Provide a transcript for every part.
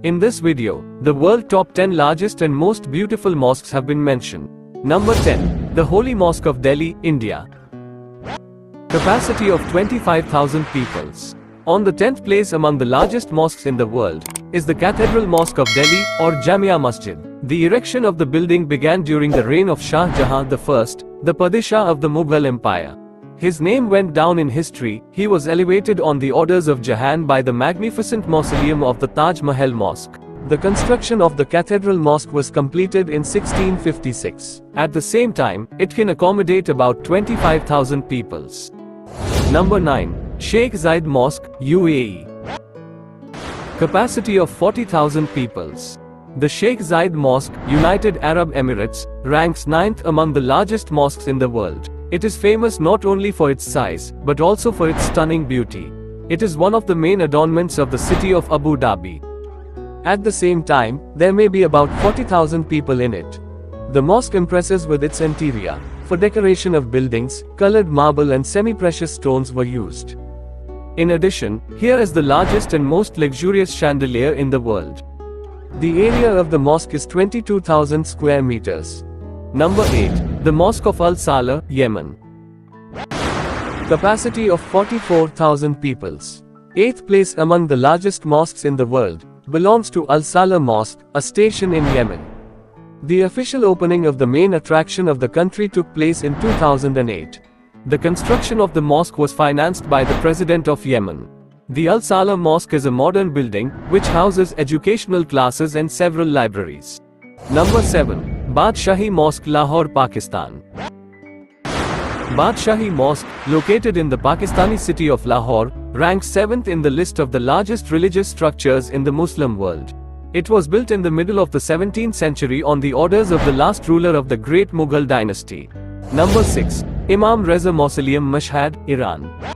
In this video, the world top 10 largest and most beautiful mosques have been mentioned. Number 10. The Holy Mosque of Delhi, India. Capacity of 25,000 peoples. On the 10th place among the largest mosques in the world is the Cathedral Mosque of Delhi, or Jamia Masjid. The erection of the building began during the reign of Shah Jahan I, the Padishah of the Mughal Empire. His name went down in history. He was elevated on the orders of Jahan by the magnificent mausoleum of the Taj Mahal Mosque. The construction of the Cathedral Mosque was completed in 1656. At the same time, it can accommodate about 25,000 peoples. Number 9. Sheikh Zayed Mosque, UAE. Capacity of 40,000 peoples. The Sheikh Zayed Mosque, United Arab Emirates, ranks 9th among the largest mosques in the world. It is famous not only for its size, but also for its stunning beauty. It is one of the main adornments of the city of Abu Dhabi. At the same time, there may be about 40,000 people in it. The mosque impresses with its interior. For decoration of buildings, colored marble and semi-precious stones were used. In addition, here is the largest and most luxurious chandelier in the world. The area of the mosque is 22,000 square meters. Number 8. The Mosque of Al Salah, Yemen. Capacity of 44,000 peoples. 8th place among the largest mosques in the world belongs to Al Salah Mosque, a station in Yemen. The official opening of the main attraction of the country took place in 2008. The construction of the mosque was financed by the President of Yemen. The Al Salah Mosque is a modern building, which houses educational classes and several libraries. Number 7. Badshahi Mosque, Lahore, Pakistan. Badshahi Mosque, located in the Pakistani city of Lahore, ranks 7th in the list of the largest religious structures in the Muslim world. It was built in the middle of the 17th century on the orders of the last ruler of the great Mughal dynasty. Number 6. Imam Reza Mausoleum, Mashhad, Iran.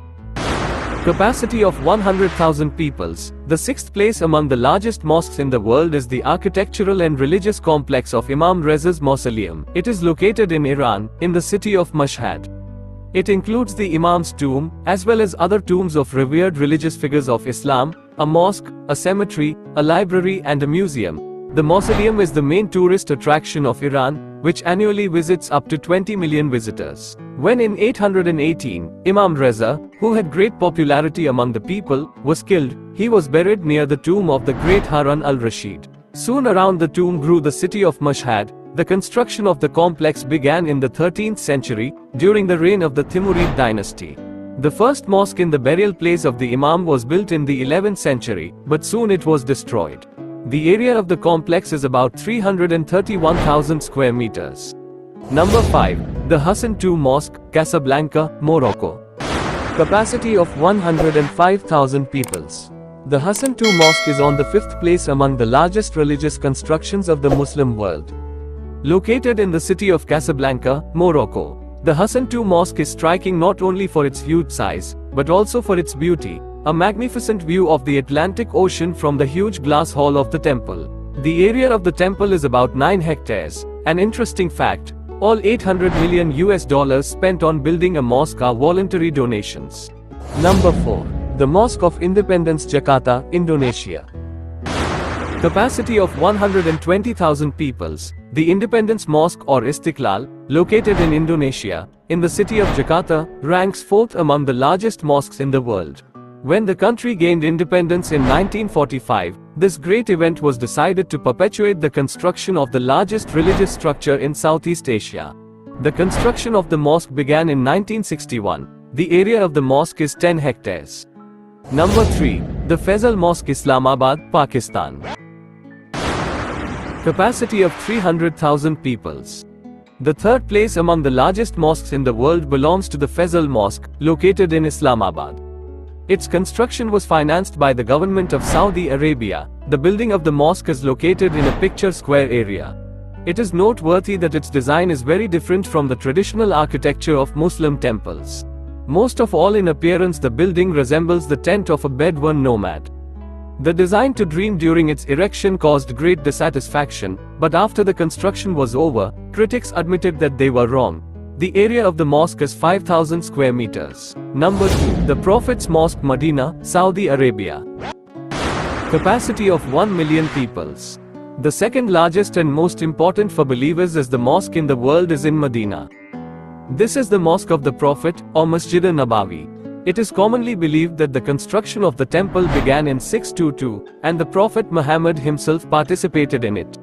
Capacity of 100,000 peoples. The 6th place among the largest mosques in the world is the architectural and religious complex of Imam Reza's Mausoleum. It is located in Iran, in the city of Mashhad. It includes the Imam's tomb, as well as other tombs of revered religious figures of Islam, a mosque, a cemetery, a library and a museum. The mausoleum is the main tourist attraction of Iran, which annually visits up to 20 million visitors. When in 818, Imam Reza, who had great popularity among the people, was killed, he was buried near the tomb of the great Harun al-Rashid. Soon around the tomb grew the city of Mashhad. The construction of the complex began in the 13th century, during the reign of the Timurid dynasty. The first mosque in the burial place of the Imam was built in the 11th century, but soon it was destroyed. The area of the complex is about 331,000 square meters. Number 5. The Hassan II Mosque, Casablanca, Morocco. Capacity of 105,000 peoples. The Hassan II Mosque is on the 5th place among the largest religious constructions of the Muslim world. Located in the city of Casablanca, Morocco, the Hassan II Mosque is striking not only for its huge size, but also for its beauty. A magnificent view of the Atlantic Ocean from the huge glass hall of the temple. The area of the temple is about 9 hectares. An interesting fact, all $800 million spent on building a mosque are voluntary donations. Number 4. The Mosque of Independence, Jakarta, Indonesia. Capacity of 120,000 peoples. The Independence Mosque or Istiqlal, located in Indonesia, in the city of Jakarta, ranks 4th among the largest mosques in the world. When the country gained independence in 1945, this great event was decided to perpetuate the construction of the largest religious structure in Southeast Asia. The construction of the mosque began in 1961. The area of the mosque is 10 hectares. Number 3. The Faisal Mosque, Islamabad, Pakistan. Capacity of 300,000 peoples. The 3rd place among the largest mosques in the world belongs to the Faisal Mosque, located in Islamabad. Its construction was financed by the government of Saudi Arabia. The building of the mosque is located in a picture square area. It is noteworthy that its design is very different from the traditional architecture of Muslim temples. Most of all in appearance, the building resembles the tent of a Bedouin nomad. The design to dream during its erection caused great dissatisfaction, but after the construction was over, critics admitted that they were wrong. The area of the mosque is 5,000 square meters. Number 2. The Prophet's Mosque, Medina, Saudi Arabia. Capacity of 1 million peoples. The second largest and most important for believers as the mosque in the world is in Medina. This is the Mosque of the Prophet, or Masjid Nabawi. It is commonly believed that the construction of the temple began in 622, and the Prophet Muhammad himself participated in it.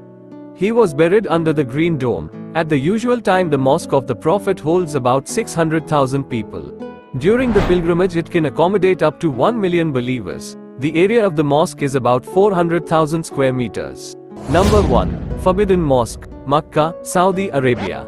He was buried under the Green Dome. At the usual time, the Mosque of the Prophet holds about 600,000 people. During the pilgrimage, it can accommodate up to 1 million believers. The area of the mosque is about 400,000 square meters. Number 1. Forbidden Mosque, Makkah, Saudi Arabia.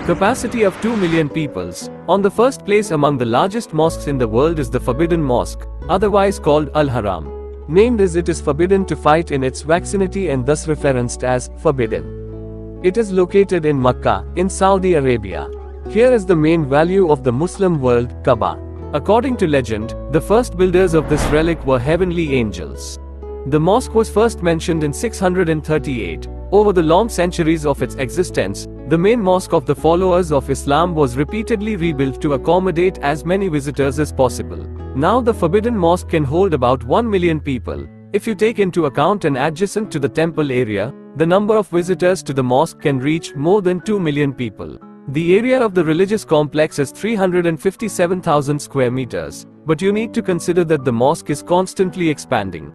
Capacity of 2 million peoples. On the first place among the largest mosques in the world is the Forbidden Mosque, otherwise called Al-Haram. Named as it is forbidden to fight in its vicinity and thus referenced as forbidden. It is located in Makkah, in Saudi Arabia. Here is the main value of the Muslim world, Kaaba. According to legend, the first builders of this relic were heavenly angels. The mosque was first mentioned in 638. Over the long centuries of its existence, the main mosque of the followers of Islam was repeatedly rebuilt to accommodate as many visitors as possible. Now the Forbidden Mosque can hold about 1 million people. If you take into account an adjacent to the temple area, the number of visitors to the mosque can reach more than 2 million people. The area of the religious complex is 357,000 square meters, but you need to consider that the mosque is constantly expanding.